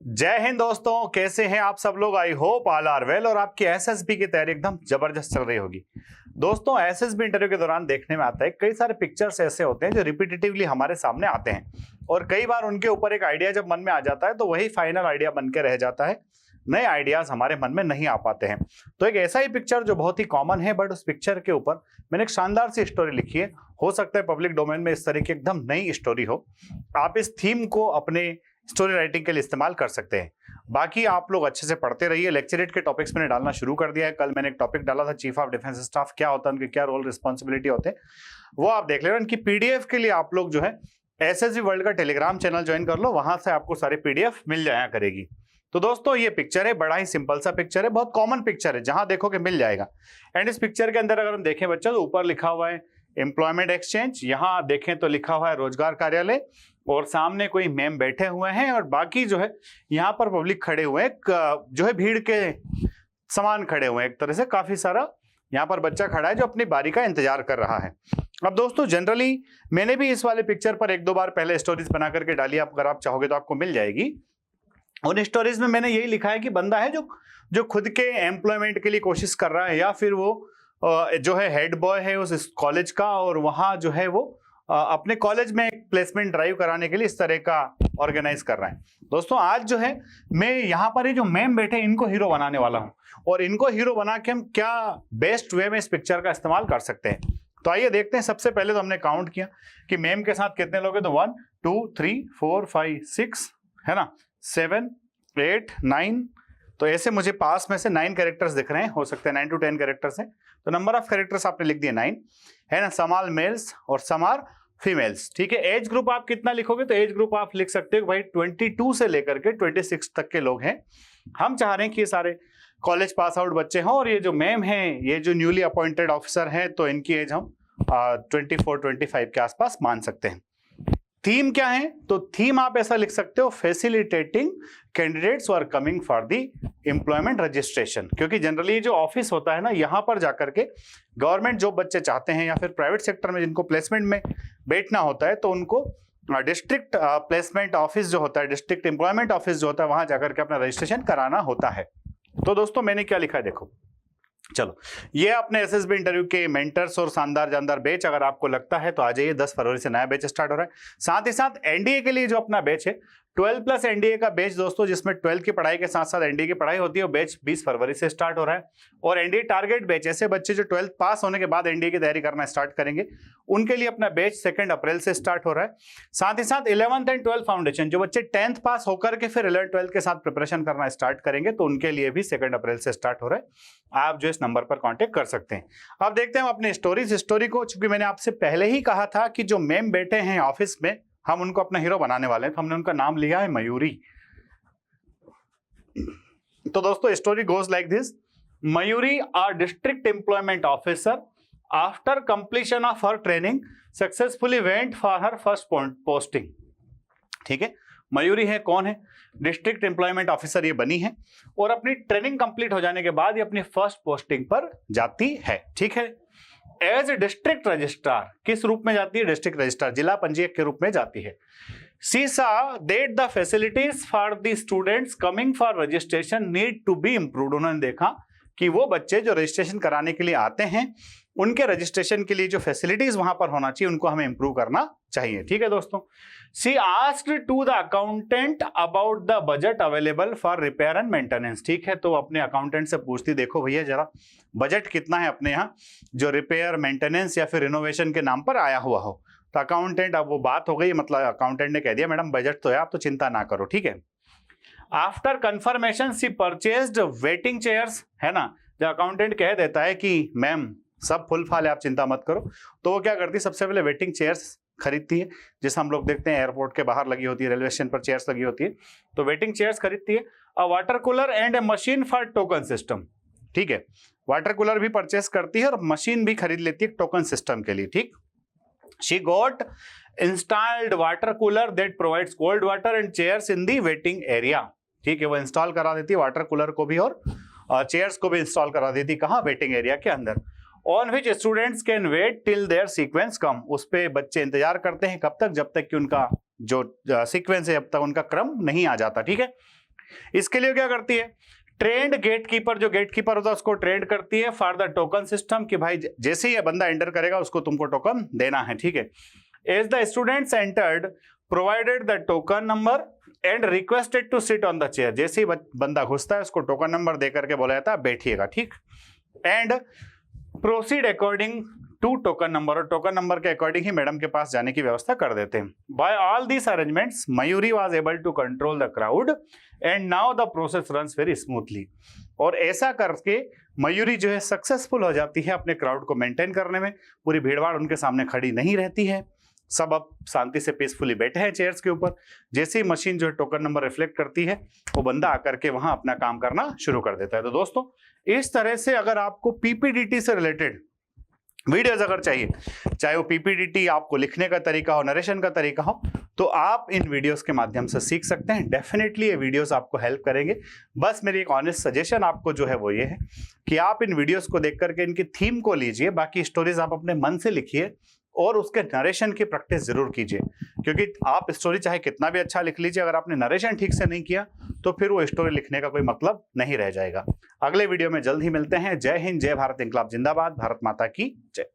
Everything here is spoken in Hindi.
जय हिंद दोस्तों, कैसे हैं आप सब लोग। I hope all are well और आपकी एसएसबी की तैयारी एकदम जबरदस्त चल रही होगी। दोस्तों, एसएसबी इंटरव्यू के दौरान देखने में आता है कई सारे पिक्चर्स ऐसे होते हैं जो रिपीटेटिवली हमारे सामने आते हैं और कई बार उनके ऊपर एक आइडिया जब मन में आ जाता है तो वही फाइनल आइडिया बन के रह जाता है, नए आइडियाज हमारे मन में नहीं आ पाते हैं। तो एक ऐसा ही पिक्चर जो बहुत ही कॉमन है, बट उस पिक्चर के ऊपर मैंने एक शानदार सी स्टोरी लिखी है। हो सकता है पब्लिक डोमेन में इस तरह की एकदम नई स्टोरी हो। आप इस थीम को अपने स्टोरी राइटिंग के लिए इस्तेमाल कर सकते हैं। बाकी आप लोग अच्छे से पढ़ते रहिए। लेक्चरेट के टॉपिक्स मैंने डालना शुरू कर दिया है। कल मैंने एक टॉपिक डाला था, चीफ ऑफ डिफेंस स्टाफ क्या होता है, उनके क्या रोल रिस्पॉन्सिबिलिटी होते हैं, वो आप देख लेना। इनकी पीडीएफ के लिए आप लोग जो है एसएसबी वर्ल्ड का टेलीग्राम चैनल ज्वाइन कर लो, वहां से आपको सारी पीडीएफ मिल जाया करेगी। तो दोस्तों, ये पिक्चर है, बड़ा ही सिंपल सा पिक्चर है, बहुत कॉमन पिक्चर है, जहां देखोगे मिल जाएगा। एंड इस पिक्चर के अंदर अगर हम देखें बच्चों, तो ऊपर लिखा हुआ है एम्प्लॉयमेंट एक्सचेंज, यहां देखें तो लिखा हुआ है रोजगार कार्यालय, और सामने कोई मैम बैठे हुए हैं और बाकी जो है यहाँ पर पब्लिक खड़े हुए हैं, जो है भीड़ के समान खड़े हुए हैं। एक तरह से काफी सारा यहाँ पर बच्चा खड़ा है जो अपनी बारी का इंतजार कर रहा है। अब दोस्तों, जनरली मैंने भी इस वाले पिक्चर पर एक दो बार पहले स्टोरीज बना करके डाली, अगर आप चाहोगे तो आपको मिल जाएगी। उन स्टोरीज में मैंने यही लिखा है कि बंदा है जो खुद के एम्प्लॉयमेंट के लिए कोशिश कर रहा है, या फिर वो जो है हेड बॉय है उस कॉलेज का, और वहां जो है वो अपने कॉलेज में एक प्लेसमेंट ड्राइव कराने के लिए इस तरह का ऑर्गेनाइज कर रहा है। दोस्तों, आज जो है मैं यहाँ पर ये जो मैम बैठे इनको हीरो बनाने वाला हूँ, और इनको हीरो बना के हम क्या बेस्ट वे में इस पिक्चर का इस्तेमाल कर सकते हैं। तो आइए देखते हैं। सबसे पहले तो हमने काउंट किया कि मैम के साथ कितने लोग हैं, तो 1 2 3 4 5 6 है ना, 7 8 9। तो ऐसे मुझे पास में से 9 कैरेक्टर्स दिख रहे हैं, हो सकते हैं 9 to 10 कैरेक्टर्स हैं। तो नंबर ऑफ कैरेक्टर्स आपने लिख दिए 9 है ना। सम आर मेल्स और सम आर फीमेल्स, ठीक है। एज ग्रुप आप कितना लिखोगे, तो एज ग्रुप आप लिख सकते हो भाई 22 से लेकर के 26 तक के लोग हैं। हम चाह रहे हैं कि ये सारे कॉलेज पास आउट बच्चे हों, और ये जो मैम हैं, ये जो न्यूली अपॉइंटेड ऑफिसर हैं, तो इनकी एज हम 24-25 के आसपास मान सकते हैं। थीम क्या है, तो थीम आप ऐसा लिख सकते हो, facilitating candidates are coming for the employment registration. क्योंकि जनरली जो ऑफिस होता है ना, यहां पर जाकर के गवर्नमेंट जॉब बच्चे चाहते हैं या फिर प्राइवेट सेक्टर में जिनको प्लेसमेंट में बैठना होता है, तो उनको डिस्ट्रिक्ट प्लेसमेंट ऑफिस जो होता है, डिस्ट्रिक्ट एम्प्लॉयमेंट ऑफिस जो होता है, वहां जाकर के अपना रजिस्ट्रेशन कराना होता है। तो दोस्तों, मैंने क्या लिखा है देखो। चलो, ये अपने एसएसबी इंटरव्यू के मेंटर्स और शानदार जानदार बैच, अगर आपको लगता है तो आ जाइए। 10 फरवरी से नया बैच स्टार्ट हो रहा है। साथ ही साथ एनडीए के लिए जो अपना बैच है 12+ एनडीए का बैच दोस्तों, जिसमें 12 की पढ़ाई के साथ साथ एनडीए की पढ़ाई होती है, वो बैच 20 फरवरी से स्टार्ट हो रहा है। और एनडीए टारगेट बैच, ऐसे बच्चे जो 12th पास होने के बाद एनडीए की तैयारी करना स्टार्ट करेंगे, उनके लिए अपना बैच 2 अप्रैल से स्टार्ट हो रहा है। साथ ही साथ 11th एंड 12th फाउंडेशन, जो बच्चे 10th पास होकर के फिर 11th 12th के साथ प्रिपरेशन करना स्टार्ट करेंगे, तो उनके लिए भी 2 अप्रैल से स्टार्ट हो रहा है। आप जो इस नंबर पर कॉन्टेक्ट कर सकते हैं। अब देखते हैं अपने स्टोरी को। चूंकि मैंने आपसे पहले ही कहा था कि जो मैम बैठे हैं ऑफिस में, हम उनको अपना हीरो बनाने वाले हैं, तो हमने उनका नाम लिया है मयूरी। तो दोस्तों, story goes like this. Mayuri, our district employment officer, after completion of her training successfully went for her first posting. ठीक है, मयूरी है, कौन है, डिस्ट्रिक्ट एम्प्लॉयमेंट ऑफिसर ये बनी है, और अपनी ट्रेनिंग कंप्लीट हो जाने के बाद ये अपनी फर्स्ट पोस्टिंग पर जाती है। ठीक है, एज ए डिस्ट्रिक्ट रजिस्ट्रार, किस रूप में जाती है, डिस्ट्रिक्ट रजिस्ट्रार, जिला पंजीयक के रूप में जाती है। She saw that the facilities for the students coming for registration need to be improved. उन्होंने देखा कि वो बच्चे जो रजिस्ट्रेशन कराने के लिए आते हैं, उनके रजिस्ट्रेशन के लिए जो फैसिलिटीज वहां पर होना चाहिए, उनको हमें इंप्रूव करना चाहिए। ठीक है दोस्तों। She asked to the accountant about the budget available for repair and maintenance. ठीक है, तो अपने अकाउंटेंट से पूछती, देखो भैया जरा बजट कितना है अपने यहाँ जो रिपेयर मेंटेनेंस या फिर रिनोवेशन के नाम पर आया हुआ हो। तो अकाउंटेंट, अब वो बात हो गई, मतलब अकाउंटेंट ने कह दिया मैडम बजट तो है, आप तो चिंता ना करो। ठीक है, आफ्टर कंफर्मेशन सी परचेज्ड वेटिंग चेयर्स, है ना। जब अकाउंटेंट कह देता है कि मैम सब फुल फाल है, आप चिंता मत करो, तो वो क्या करती है, सबसे पहले वेटिंग चेयर्स खरीदती है, जैसे हम लोग देखते हैं एयरपोर्ट के बाहर लगी होती है, रेलवे स्टेशन पर चेयर्स लगी होती है, तो वेटिंग चेयर्स खरीदती है। अ water cooler and A machine for token system. ठीक है, वाटर कूलर भी परचेस करती है और मशीन भी खरीद लेती है टोकन सिस्टम के लिए। ठीक, she got installed water cooler that provides cold water and chairs in the waiting area. ठीक है, वो इंस्टॉल करा देती है वाटर कूलर को भी और चेयर्स को भी इंस्टॉल करा देती है, कहाँ, वेटिंग एरिया के अंदर। On which students can wait till their sequence come. उस पे बच्चे इंतजार करते हैं, कब तक, जब तक कि उनका जो सीक्वेंस है, जब तक उनका क्रम नहीं आ जाता। ठीक है, इसके लिए क्या करती है, ट्रेंड गेटकीपर, जो गेटकीपर होता है उसको ट्रेंड करती है फॉर द टोकन सिस्टम, कि भाई जैसे ही ये बंदा एंटर करेगा उसको तुमको टोकन देना है, ठीक है। As the students entered provided the token number and requested to sit on the chair, जैसे ही बंदा घुसता है उसको टोकन नंबर दे करके बोला जाता है बैठिएगा, ठीक। And proceed according to token number, और टोकन नंबर के अकॉर्डिंग ही मैडम के पास जाने की व्यवस्था कर देते हैं। By all these arrangements Mayuri was able to control the crowd and now the process runs very smoothly, और ऐसा करके मयूरी जो है सक्सेसफुल हो जाती है अपने क्राउड को मेंटेन करने में। पूरी भीड़भाड़ उनके सामने खड़ी नहीं रहती है, सब अब शांति से पीसफुली बैठे हैं चेयर्स के ऊपर। जैसे ही मशीन जो है टोकन नंबर रिफ्लेक्ट करती है, वो बंदा आकर के वहां अपना काम करना शुरू कर देता है। तो दोस्तों इस तरह से अगर आपको पीपीडीटी से रिलेटेड वीडियोस अगर चाहिए, चाहे वो पीपीडीटी आपको लिखने का तरीका हो, नरेशन का तरीका हो, तो आप इन वीडियोस के माध्यम से सीख सकते हैं। डेफिनेटली ये वीडियोस आपको हेल्प करेंगे। बस मेरी एक ऑनेस्ट सजेशन आपको जो है वो ये है कि आप इन वीडियोस को देख करके इनकी थीम को लीजिए, बाकी स्टोरीज आप अपने मन से लिखिए और उसके नरेशन की प्रैक्टिस जरूर कीजिए, क्योंकि आप स्टोरी चाहे कितना भी अच्छा लिख लीजिए, अगर आपने नरेशन ठीक से नहीं किया तो फिर वो स्टोरी लिखने का कोई मतलब नहीं रह जाएगा। अगले वीडियो में जल्द ही मिलते हैं। जय हिंद, जय भारत, इंकलाब जिंदाबाद, भारत माता की जय।